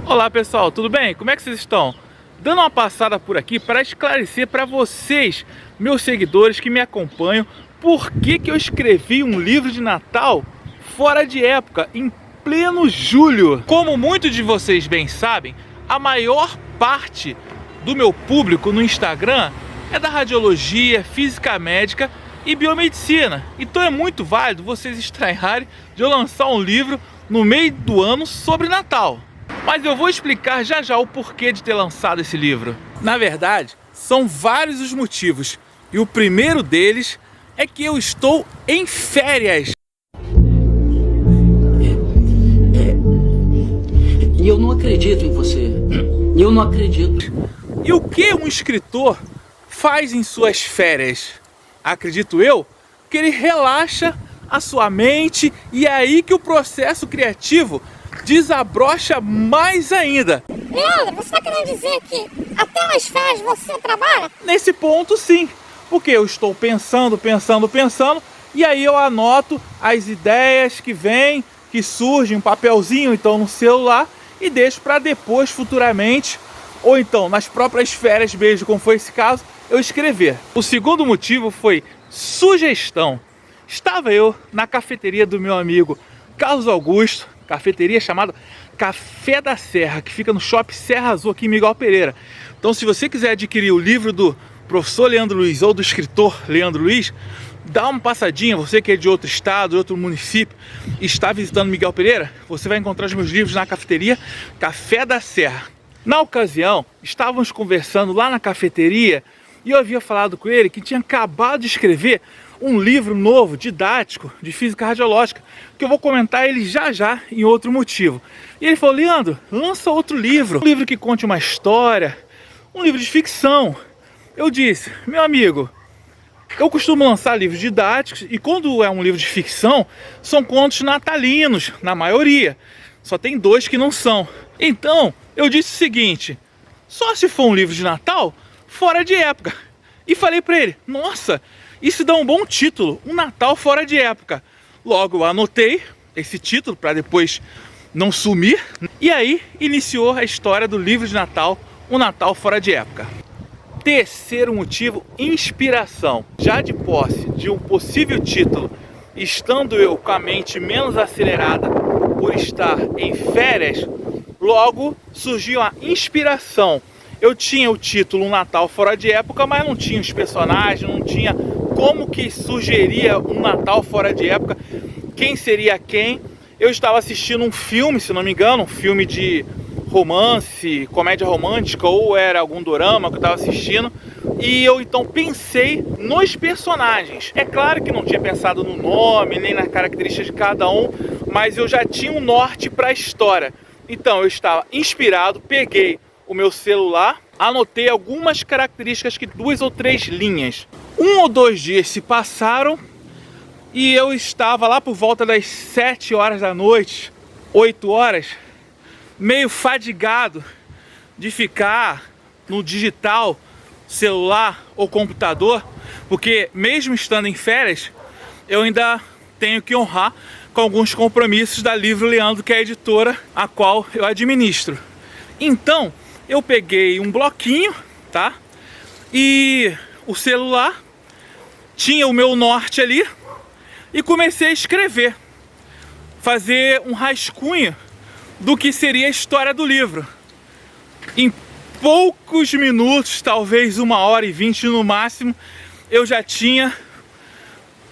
Olá pessoal, tudo bem? Como é que vocês estão? Dando uma passada por aqui para esclarecer para vocês, meus seguidores que me acompanham, por que eu escrevi um livro de Natal fora de época, em pleno julho. Como muitos de vocês bem sabem, a maior parte do meu público no Instagram é da radiologia, física médica e biomedicina. Então é muito válido vocês estranharem de eu lançar um livro no meio do ano sobre Natal. Mas eu vou explicar já já o porquê de ter lançado esse livro. Na verdade, são vários os motivos. E o primeiro deles é que eu estou em férias. E eu não acredito em você. Eu não acredito. E o que um escritor faz em suas férias? Acredito eu que ele relaxa a sua mente e é aí que o processo criativo desabrocha mais ainda. Leandro, você está querendo dizer que até nas férias você trabalha? Nesse ponto sim, porque eu estou pensando e aí eu anoto as ideias que vêm, que surgem, um papelzinho então no celular e deixo para depois futuramente, ou então nas próprias férias mesmo, como foi esse caso, eu escrever. O segundo motivo foi sugestão. Estava eu na cafeteria do meu amigo Carlos Augusto, cafeteria chamada Café da Serra, que fica no Shopping Serra Azul aqui em Miguel Pereira. Então se você quiser adquirir o livro do professor Leandro Luiz ou do escritor Leandro Luiz, dá uma passadinha, você que é de outro estado, de outro município e está visitando Miguel Pereira, você vai encontrar os meus livros na cafeteria Café da Serra. Na ocasião, estávamos conversando lá na cafeteria e eu havia falado com ele que tinha acabado de escrever um livro novo, didático, de física radiológica, que eu vou comentar ele já já em outro motivo. E ele falou: Leandro, lança outro livro, um livro que conte uma história, um livro de ficção. Eu disse: meu amigo, eu costumo lançar livros didáticos e quando é um livro de ficção, são contos natalinos, na maioria. Só tem 2 que não são. Então, eu disse o seguinte: só se for um livro de Natal, fora de época. E falei pra ele: nossa, isso dá um bom título, um Natal fora de época. Logo eu anotei esse título para depois não sumir. E aí iniciou a história do livro de Natal, um Natal fora de época. Terceiro motivo, inspiração. Já de posse de um possível título, estando eu com a mente menos acelerada por estar em férias, logo surgiu a inspiração. Eu tinha o título Um Natal Fora de Época, mas não tinha os personagens, não tinha como que surgiria um Natal fora de época, quem seria quem. Eu estava assistindo um filme, se não me engano, um filme de romance, comédia romântica, ou era algum dorama que eu estava assistindo, e eu então pensei nos personagens. É claro que não tinha pensado no nome, nem nas características de cada um, mas eu já tinha um norte para a história. Então eu estava inspirado, peguei o meu celular, anotei algumas características, que 2 ou 3 linhas. 1 ou 2 dias se passaram e eu estava lá por volta das 7 horas da noite, 8 horas, meio fadigado de ficar no digital, celular ou computador, porque mesmo estando em férias, eu ainda tenho que honrar com alguns compromissos da Livro Leandro, que é a editora a qual eu administro. Então, eu peguei um bloquinho, tá? E o celular tinha o meu norte ali e comecei a escrever, fazer um rascunho do que seria a história do livro. Em poucos minutos, talvez 1h20 no máximo, eu já tinha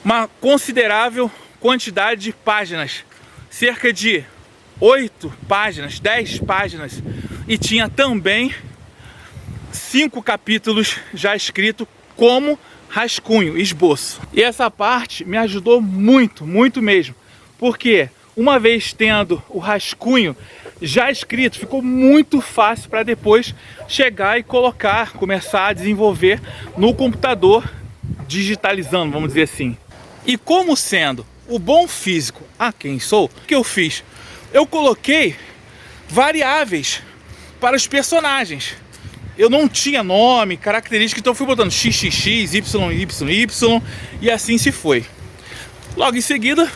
uma considerável quantidade de páginas, cerca de 8 páginas, 10 páginas, e tinha também 5 capítulos já escritos como rascunho, esboço. E essa parte me ajudou muito, muito mesmo, porque uma vez tendo o rascunho já escrito, ficou muito fácil para depois chegar e colocar, começar a desenvolver no computador, digitalizando, vamos dizer assim. E como sendo o bom físico a quem sou, o que eu fiz? Eu coloquei variáveis para os personagens. Eu não tinha nome, característica, então eu fui botando XXX, YYY e assim se foi. Logo em seguida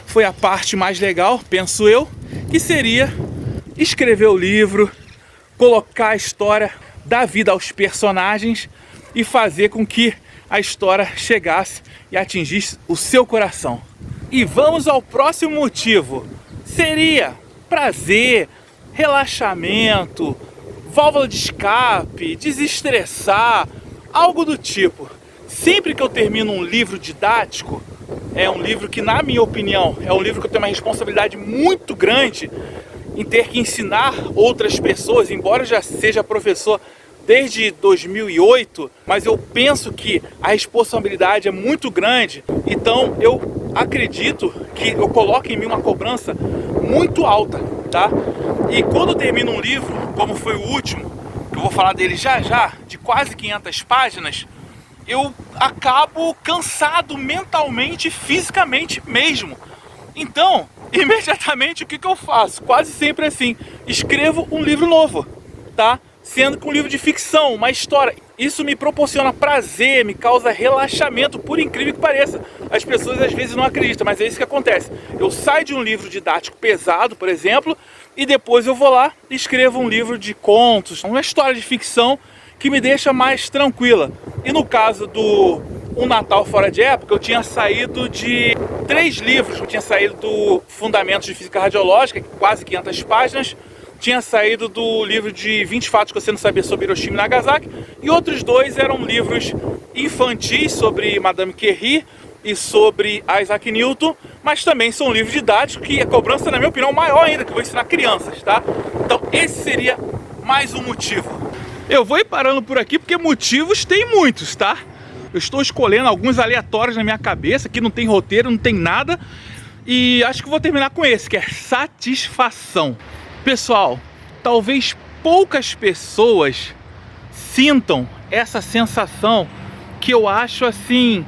foi a parte mais legal, penso eu, que seria escrever o livro, colocar a história, dar vida aos personagens e fazer com que a história chegasse e atingisse o seu coração. E vamos ao próximo motivo. Seria prazer, relaxamento, válvula de escape, desestressar, algo do tipo. Sempre que eu termino um livro didático, é um livro que, na minha opinião, é um livro que eu tenho uma responsabilidade muito grande em ter que ensinar outras pessoas, embora eu já seja professor desde 2008, mas eu penso que a responsabilidade é muito grande, então eu acredito que eu coloco em mim uma cobrança muito alta, tá? E quando eu termino um livro, como foi o último, que eu vou falar dele já já, de quase 500 páginas, eu acabo cansado mentalmente e fisicamente mesmo. Então, imediatamente o que eu faço? Quase sempre assim, escrevo um livro novo, tá? Sendo que um livro de ficção, uma história. Isso me proporciona prazer, me causa relaxamento, por incrível que pareça. As pessoas às vezes não acreditam, mas é isso que acontece. Eu saio de um livro didático pesado, por exemplo, e depois eu vou lá e escrevo um livro de contos, uma história de ficção que me deixa mais tranquila. E no caso do Um Natal Fora de Época, eu tinha saído de 3 livros. Eu tinha saído do Fundamentos de Física Radiológica, quase 500 páginas. Tinha saído do livro de 20 fatos que você não sabia sobre Hiroshima e Nagasaki. E outros 2 eram livros infantis sobre Madame Curie e sobre Isaac Newton, mas também são livros didáticos que a cobrança, na minha opinião, maior ainda, que eu vou ensinar crianças, tá? Então esse seria mais um motivo. Eu vou ir parando por aqui porque motivos tem muitos, tá? Eu estou escolhendo alguns aleatórios na minha cabeça, que não tem roteiro, não tem nada. E acho que vou terminar com esse, que é satisfação. Pessoal, talvez poucas pessoas sintam essa sensação que eu acho assim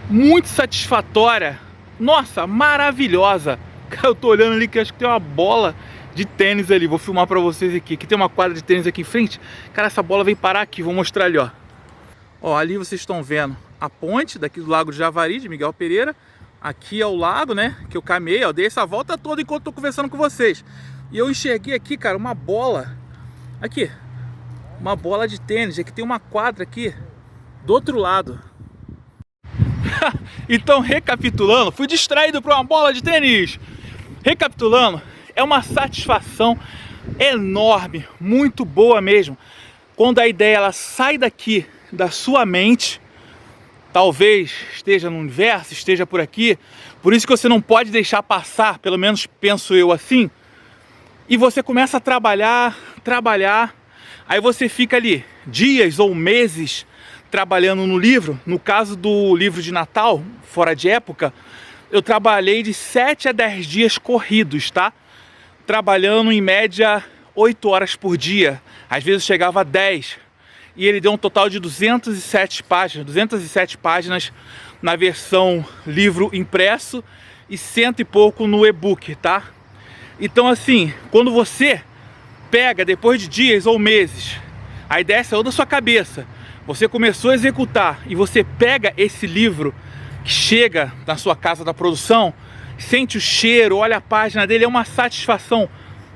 muito satisfatória. Nossa, maravilhosa. Eu tô olhando ali que acho que tem uma bola de tênis ali, vou filmar pra vocês aqui. Aqui tem uma quadra de tênis aqui em frente. Cara, essa bola veio parar aqui, vou mostrar ali, ó. Ó, ali vocês estão vendo a ponte daqui do Lago de Javari, de Miguel Pereira. Aqui é o lago, né, que eu caminhei, ó. Dei essa volta toda enquanto tô conversando com vocês. E eu enxerguei aqui, cara, uma bola. Aqui, uma bola de tênis. Aqui tem uma quadra aqui do outro lado. Então, recapitulando, fui distraído por uma bola de tênis. Recapitulando, é uma satisfação enorme, muito boa mesmo, quando a ideia ela sai daqui da sua mente. Talvez esteja no universo, esteja por aqui, por isso que você não pode deixar passar, pelo menos penso eu assim. E você começa a trabalhar, aí você fica ali dias ou meses trabalhando no livro. No caso do livro de Natal, Fora de Época, eu trabalhei de 7 a 10 dias corridos, tá? Trabalhando em média 8 horas por dia, às vezes chegava a 10. E ele deu um total de 207 páginas na versão livro impresso e 100 e pouco no e-book, tá? Então assim, quando você pega depois de dias ou meses, a ideia saiu da sua cabeça, você começou a executar e você pega esse livro que chega na sua casa da produção, sente o cheiro, olha a página dele, é uma satisfação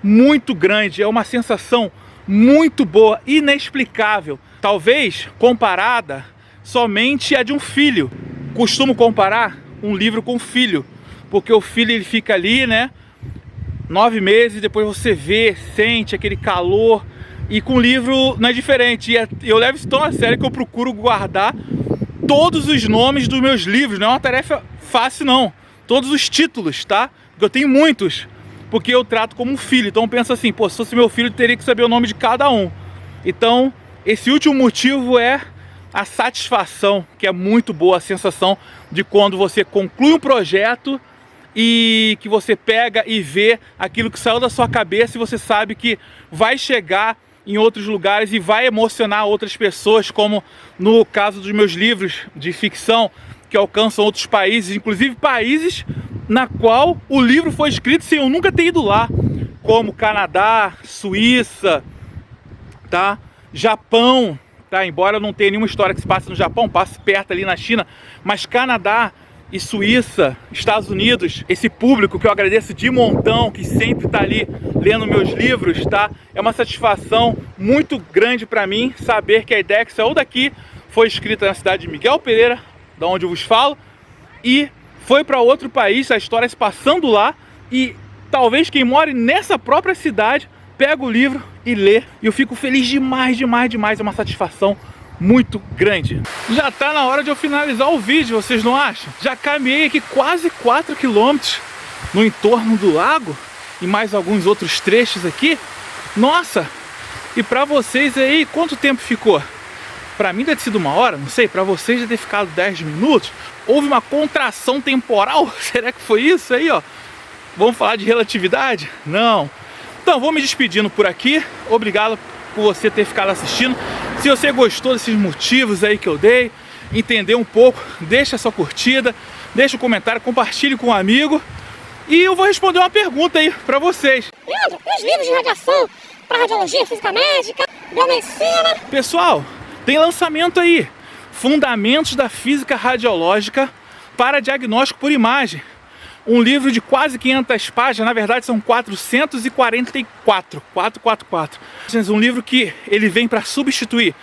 muito grande, é uma sensação muito boa, inexplicável. Talvez comparada somente a de um filho. Costumo comparar um livro com um filho, porque o filho ele fica ali, né, 9 meses, depois você vê, sente aquele calor. E com o livro não é diferente. E eu levo isso tão a sério que eu procuro guardar todos os nomes dos meus livros. Não é uma tarefa fácil não. Todos os títulos, tá? Porque eu tenho muitos, porque eu trato como um filho. Então eu penso assim, pô, se fosse meu filho eu teria que saber o nome de cada um. Então esse último motivo é a satisfação, que é muito boa, a sensação de quando você conclui um projeto e que você pega e vê aquilo que saiu da sua cabeça e você sabe que vai chegar em outros lugares e vai emocionar outras pessoas, como no caso dos meus livros de ficção, que alcançam outros países, inclusive países na qual o livro foi escrito sem eu nunca ter ido lá, como Canadá, Suíça, tá? Japão, tá? Embora eu não tenha nenhuma história que se passe no Japão, passe perto ali na China, mas Canadá, e Suíça, Estados Unidos, esse público que eu agradeço de montão, que sempre tá ali lendo meus livros, tá? É uma satisfação muito grande para mim saber que a ideia que saiu daqui foi escrita na cidade de Miguel Pereira, da onde eu vos falo, e foi para outro país, a história se passando lá, e talvez quem more nessa própria cidade pega o livro e lê. E eu fico feliz demais, demais, demais. É uma satisfação muito grande. Já tá na hora de eu finalizar o vídeo, vocês não acham? Já caminhei aqui quase 4 km no entorno do lago e mais alguns outros trechos aqui. Nossa! E pra vocês aí, quanto tempo ficou? Pra mim deve ter sido 1 hora, não sei. Pra vocês deve ter ficado 10 minutos. Houve uma contração temporal? Será que foi isso aí, ó? Vamos falar de relatividade? Não. Então, vou me despedindo por aqui. Obrigado por você ter ficado assistindo. Se você gostou desses motivos aí que eu dei, entendeu um pouco, deixa a sua curtida, deixa um comentário, compartilhe com um amigo. E eu vou responder uma pergunta aí pra vocês. Leandro, os livros de radiação para radiologia, física médica, biomedicina. Pessoal, tem lançamento aí. Fundamentos da Física Radiológica para Diagnóstico por Imagem. Um livro de quase 500 páginas, na verdade são 444, 444. Um livro que ele vem para substituir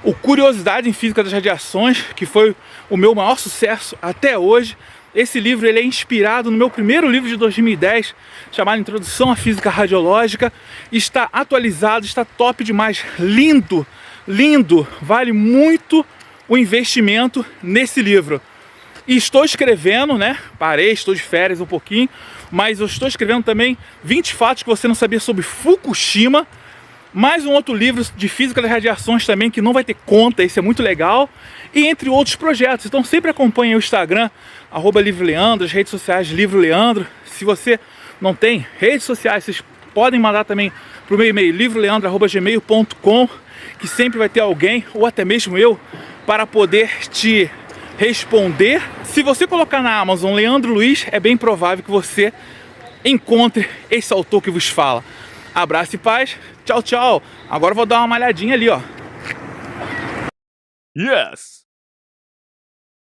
o Curiosidade em Física das Radiações, que foi o meu maior sucesso até hoje. Esse livro ele é inspirado no meu primeiro livro de 2010, chamado Introdução à Física Radiológica. Está atualizado, está top demais, lindo, lindo, vale muito o investimento nesse livro. E estou escrevendo, né? Parei, estou de férias um pouquinho, mas eu estou escrevendo também 20 fatos que você não sabia sobre Fukushima. Mais um outro livro de Física das Radiações também, que não vai ter conta, esse é muito legal. E entre outros projetos. Então sempre acompanhe o Instagram, @LivroLeandro, as redes sociais Livro Leandro. Se você não tem redes sociais, vocês podem mandar também para o meu e-mail, livroleandro@gmail.com, que sempre vai ter alguém, ou até mesmo eu, para poder te responder. Se você colocar na Amazon Leandro Luiz, é bem provável que você encontre esse autor que vos fala. Abraço e paz. Tchau, tchau. Agora eu vou dar uma malhadinha ali, ó. Yes!